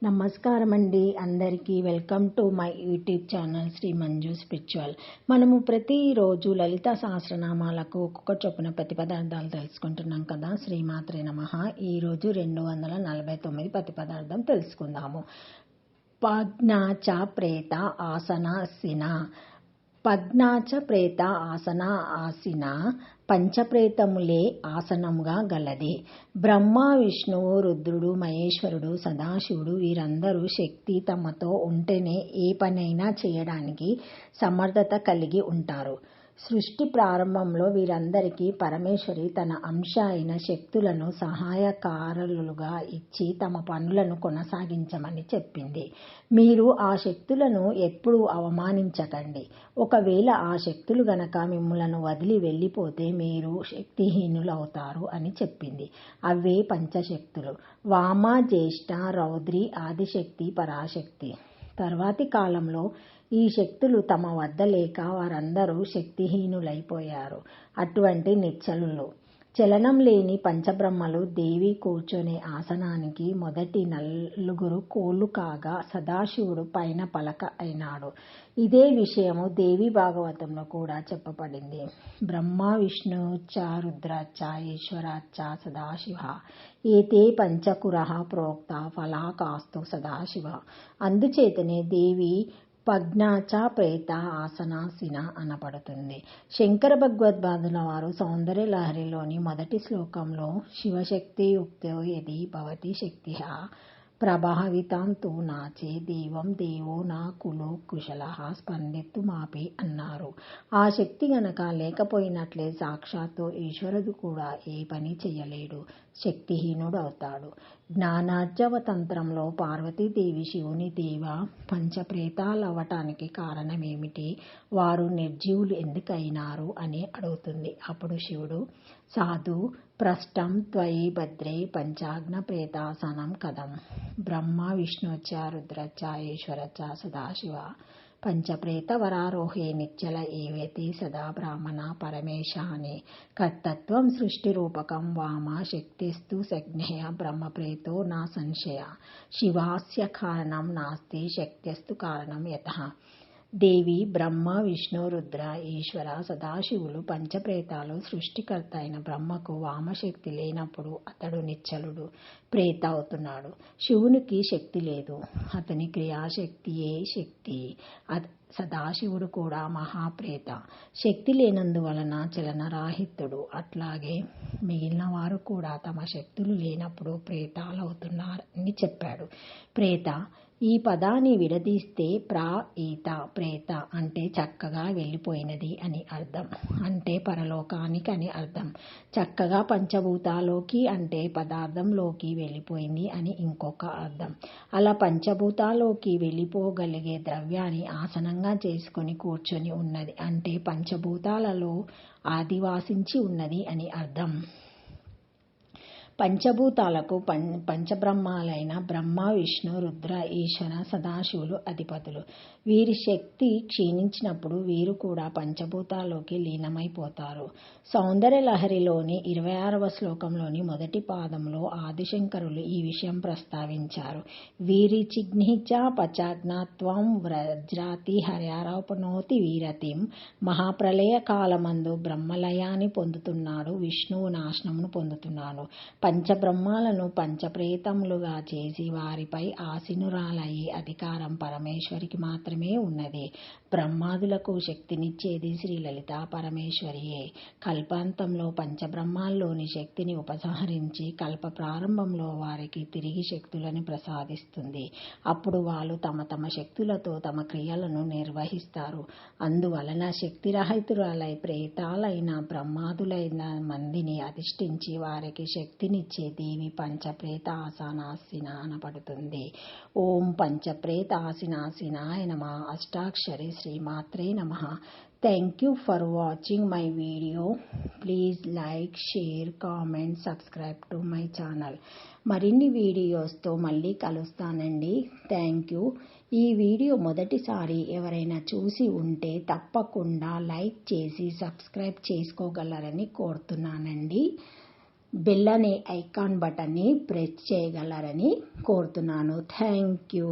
నమస్కారం అండి అందరికీ. Welcome to my YouTube channel Shri Manju spiritual. మనము ప్రతిరోజు లలిత సహస్రనామాలకు ఒక్కొక్క చొప్పున ప్రతిపదార్థాలు తెలుసుకుంటున్నాం కదా. శ్రీమాత్రే నమః. ఈరోజు 249 ప్రతిపదార్థం తెలుసుకుందాము. పజ్ఞాచ ప్రేత ఆసనాసిన. పజ్ఞాచ ప్రేత ఆసన ఆసిన పంచప్రేతములే ఆసనముగా గలది. బ్రహ్మ, విష్ణువు, రుద్రుడు, మహేశ్వరుడు, సదాశివుడు వీరందరూ శక్తి తమతో ఉంటేనే ఏ పనైనా చేయడానికి సమర్థత కలిగి ఉంటారు. సృష్టి ప్రారంభంలో వీరందరికీ పరమేశ్వరి తన అంశ అయిన శక్తులను సహాయకారులుగా ఇచ్చి తమ పనులను కొనసాగించమని చెప్పింది. మీరు ఆ శక్తులను ఎప్పుడూ అవమానించకండి. ఒకవేళ ఆ శక్తులు గనక మిమ్ములను వదిలి వెళ్ళిపోతే మీరు శక్తిహీనులవుతారు అని చెప్పింది. అవే పంచశక్తులు: వామ, జ్యేష్ఠ, రౌద్రి, ఆదిశక్తి, పరాశక్తి. తర్వాతి కాలంలో ఈ శక్తులు తమ వద్ద లేక వారందరూ శక్తిహీనులైపోయారు. అటువంటి నిశ్చలులు, చలనం లేని పంచబ్రహ్మలు దేవి కూర్చొనే ఆసనానికి మొదటి 4 కోళ్లు కాగా సదాశివుడు పైన పలక అయినాడు. ఇదే విషయము దేవి భాగవతంలో కూడా చెప్పబడింది. బ్రహ్మ విష్ణుశ్చ రుద్రశ్చ ఈశ్వరశ్చ సదాశివ ఏతే పంచకురః ప్రోక్త ఫలాకాస్తు సదాశివ. అందుచేతనే దేవి పజ్ఞాచ ప్రేత ఆసనాసిన అనబడుతుంది. శంకర భగవత్పాదుల వారు సౌందర్య లహరిలోని మొదటి శ్లోకంలో శివశక్తియుక్తో యది భవతి శక్తిః ప్రభావితాం తు నాచే దేవం దేవో నా కులో కుశలః స్పందితుమాపి అన్నారు. ఆ శక్తి గనక లేకపోయినట్లే సాక్షాత్తు ఈశ్వరుడు కూడా ఏ పని చెయ్యలేడు, శక్తిహీనుడు అవుతాడు. జ్ఞానార్జవ తంత్రంలో పార్వతీదేవి శివుని దేవ పంచప్రేతాలవ్వటానికి కారణమేమిటి, వారు నిర్జీవులు ఎందుకైనారు అని అడుగుతుంది. అప్పుడు శివుడు, సాధు పృష్టం త్వయి భద్రే పంచాగ్న ప్రేతాసనం కథం. బ్రహ్మ విష్ణుశ్చ రుద్రశ్చ ఈశ్వరశ్చ సదాశివ పంచప్రేత వరారోహే నిశ్చల ఏవేతి సదా బ్రాహ్మణ పరమేశాని కర్తత్వం సృష్టి రూపకం వామ శక్తిస్తు సజ్ఞేయ బ్రహ్మప్రేతో నా సంశయ శివాస్య కారణం నాస్తి శక్త్యస్తు కారణం యతః. దేవి, బ్రహ్మ, విష్ణు, రుద్ర, ఈశ్వర, సదాశివులు పంచప్రేతాలు. సృష్టికర్త అయిన బ్రహ్మకు వామశక్తి లేనప్పుడు అతడు నిశ్చలుడు, ప్రేత అవుతున్నాడు. శివునికి శక్తి లేదు, అతని క్రియాశక్తియే శక్తి. సదాశివుడు కూడా మహాప్రేత, శక్తి లేనందువలన చలనరాహితుడు. అట్లాగే మిగిలిన వారు కూడా తమ శక్తులు లేనప్పుడు ప్రేతాలవుతున్నారని చెప్పాడు. ప్రేత ఈ పదాన్ని విడదీస్తే ఈత ప్రేత అంటే చక్కగా వెళ్ళిపోయినది అని అర్థం, అంటే పరలోకానికి అని అర్థం. చక్కగా పంచభూతాలోకి అంటే పదార్థంలోకి వెళ్ళిపోయింది అని ఇంకొక అర్థం. అలా పంచభూతాల్లోకి వెళ్ళిపోగలిగే ద్రవ్యాన్ని ఆసనంగా చేసుకుని కూర్చొని ఉన్నది అంటే పంచభూతాలలో ఆదివాసించి ఉన్నది అని అర్థం. పంచభూతాలకు పంచబ్రహ్మాలైన బ్రహ్మ, విష్ణు, రుద్ర, ఈశ్వర, సదాశివులు అధిపతులు. వీరి శక్తి క్షీణించినప్పుడు వీరు కూడా పంచభూతాల్లోకి లీనమైపోతారు. సౌందర్య లహరిలోని 26వ శ్లోకంలోని మొదటి పాదంలో ఆదిశంకరులు ఈ విషయం ప్రస్తావించారు. వీరి చిహ్నిచ పచాజ్ఞత్వం వ్రజ్రాతి హర్యారోపణోతి వీరతిం. మహాప్రళయ కాలమందు బ్రహ్మలయాన్ని పొందుతున్నాడు, విష్ణువు నాశనమును పొందుతున్నాడు. పంచబ్రహ్మాలను పంచప్రేతములుగా చేసి వారిపై ఆసీనురాలయ్యే అధికారం పరమేశ్వరికి మాత్రమే ఉన్నది. బ్రహ్మాదులకు శక్తినిచ్చేది శ్రీ లలితా పరమేశ్వరియే. కల్పాంతంలో పంచబ్రహ్మాల్లోని శక్తిని ఉపసంహరించి కల్ప ప్రారంభంలో వారికి తిరిగి శక్తులను ప్రసాదిస్తుంది. అప్పుడు వాళ్ళు తమ తమ శక్తులతో తమ క్రియలను నిర్వహిస్తారు. అందువలన శక్తిరహితురాలై ప్రేతాలైన బ్రహ్మాదులైన మందిని అధిష్ఠించి వారికి శక్తినిచ్చే దేవి పంచప్రేత ఆసనాసిన అనబడుతుంది. ఓం పంచప్రేత ఆసనాసినాయ నమః. అష్టాక్షరి శ్రీమాత్రే నమః. Thank you for watching my video. Please like, share, comment, subscribe to my channel. మరిన్ని వీడియోస్తో మళ్ళీ కలుస్తానండి. Thank you. ఈ వీడియో మొదటిసారి ఎవరైనా చూసి ఉంటే తప్పకుండా లైక్ చేసి సబ్స్క్రైబ్ చేసుకోగలరని కోరుతున్నానండి. బెల్ అనే ఐకాన్ బటన్ని ప్రెస్ చేయగలరని కోరుతున్నాను. Thank you.